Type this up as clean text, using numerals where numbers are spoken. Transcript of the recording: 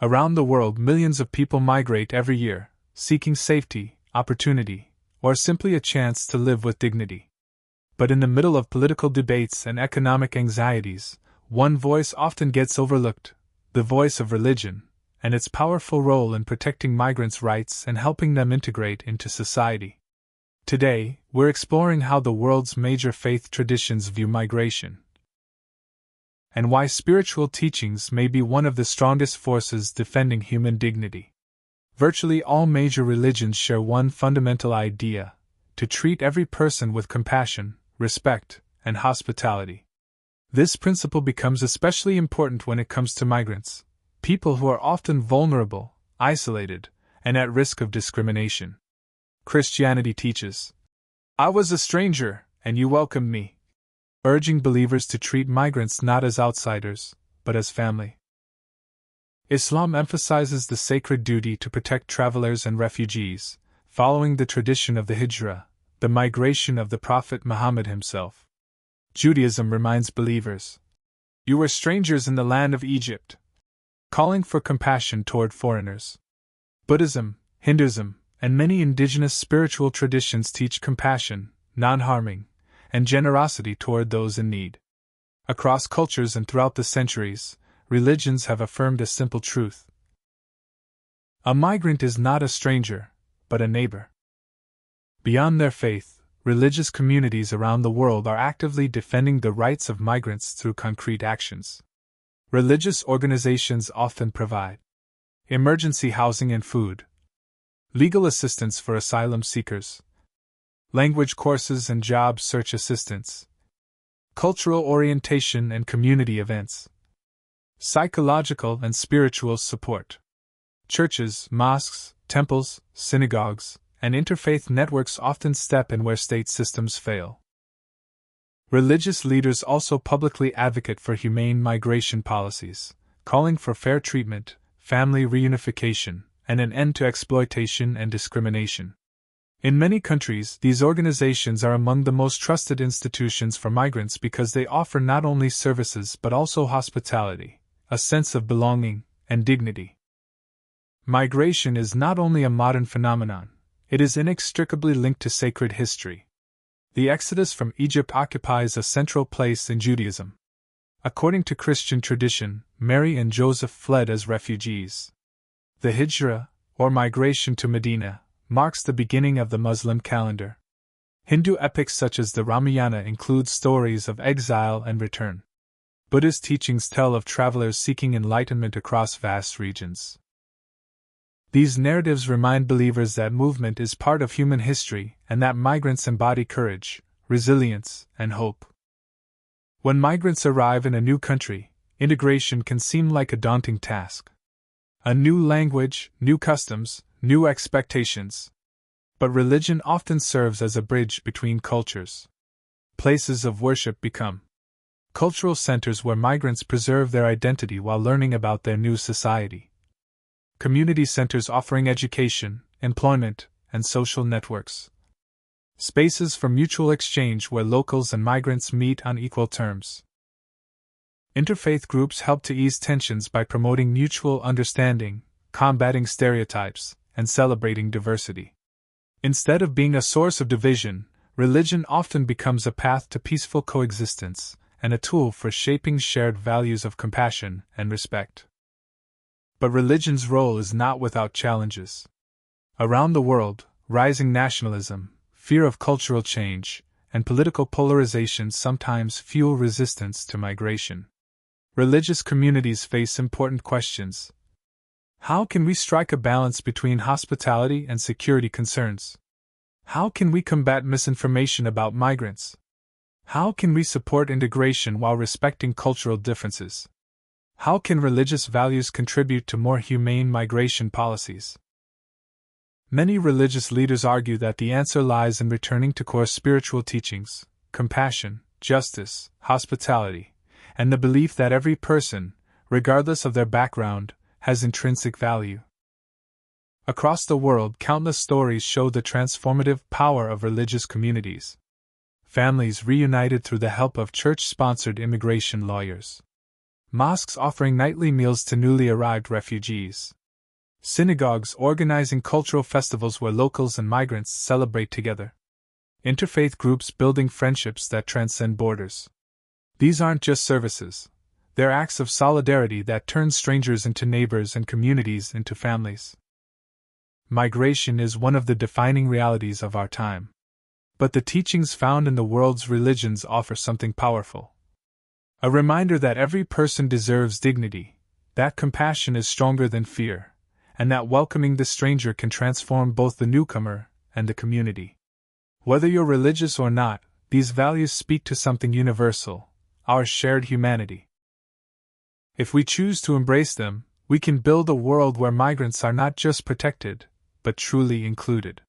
Around the world, millions of people migrate every year, seeking safety, opportunity, or simply a chance to live with dignity. But in the middle of political debates and economic anxieties, one voice often gets overlooked: the voice of religion, and its powerful role in protecting migrants' rights and helping them integrate into society. Today, we're exploring how the world's major faith traditions view migration, and why spiritual teachings may be one of the strongest forces defending human dignity. Virtually all major religions share one fundamental idea: to treat every person with compassion, respect, and hospitality. This principle becomes especially important when it comes to migrants, people who are often vulnerable, isolated, and at risk of discrimination. Christianity teaches, "I was a stranger, and you welcomed me," urging believers to treat migrants not as outsiders, but as family. Islam emphasizes the sacred duty to protect travelers and refugees, following the tradition of the Hijra, the migration of the Prophet Muhammad himself. Judaism reminds believers, "You were strangers in the land of Egypt," calling for compassion toward foreigners. Buddhism, Hinduism, and many indigenous spiritual traditions teach compassion, non-harming, and generosity toward those in need. Across cultures and throughout the centuries, religions have affirmed a simple truth: a migrant is not a stranger, but a neighbor. Beyond their faith, religious communities around the world are actively defending the rights of migrants through concrete actions. Religious organizations often provide emergency housing and food, legal assistance for asylum seekers, language courses and job search assistance, cultural orientation and community events, psychological and spiritual support. Churches, mosques, temples, synagogues, and interfaith networks often step in where state systems fail. Religious leaders also publicly advocate for humane migration policies, calling for fair treatment, family reunification, and an end to exploitation and discrimination. In many countries, these organizations are among the most trusted institutions for migrants because they offer not only services but also hospitality, a sense of belonging, and dignity. Migration is not only a modern phenomenon, it is inextricably linked to sacred history. The Exodus from Egypt occupies a central place in Judaism. According to Christian tradition, Mary and Joseph fled as refugees. The Hijra, or migration to Medina, marks the beginning of the Muslim calendar. Hindu epics such as the Ramayana include stories of exile and return. Buddhist teachings tell of travelers seeking enlightenment across vast regions. These narratives remind believers that movement is part of human history and that migrants embody courage, resilience, and hope. When migrants arrive in a new country, integration can seem like a daunting task. A new language, new customs, new expectations. But religion often serves as a bridge between cultures. Places of worship become cultural centers where migrants preserve their identity while learning about their new society. Community centers offering education, employment, and social networks. Spaces for mutual exchange where locals and migrants meet on equal terms. Interfaith groups help to ease tensions by promoting mutual understanding, combating stereotypes, and celebrating diversity. Instead of being a source of division, religion often becomes a path to peaceful coexistence and a tool for shaping shared values of compassion and respect. But religion's role is not without challenges. Around the world, rising nationalism, fear of cultural change, and political polarization sometimes fuel resistance to migration. Religious communities face important questions. How can we strike a balance between hospitality and security concerns? How can we combat misinformation about migrants? How can we support integration while respecting cultural differences? How can religious values contribute to more humane migration policies? Many religious leaders argue that the answer lies in returning to core spiritual teachings: compassion, justice, hospitality, and the belief that every person, regardless of their background, has intrinsic value. Across the world, countless stories show the transformative power of religious communities. Families reunited through the help of church-sponsored immigration lawyers. mosques offering nightly meals to newly arrived refugees, synagogues organizing cultural festivals where locals and migrants celebrate together, interfaith groups building friendships that transcend borders. These aren't just services, they're acts of solidarity that turn strangers into neighbors and communities into families. Migration is one of the defining realities of our time. But the teachings found in the world's religions offer something powerful. A reminder that every person deserves dignity, that compassion is stronger than fear, and that welcoming the stranger can transform both the newcomer and the community. Whether you're religious or not, these values speak to something universal, our shared humanity. If we choose to embrace them, we can build a world where migrants are not just protected, but truly included.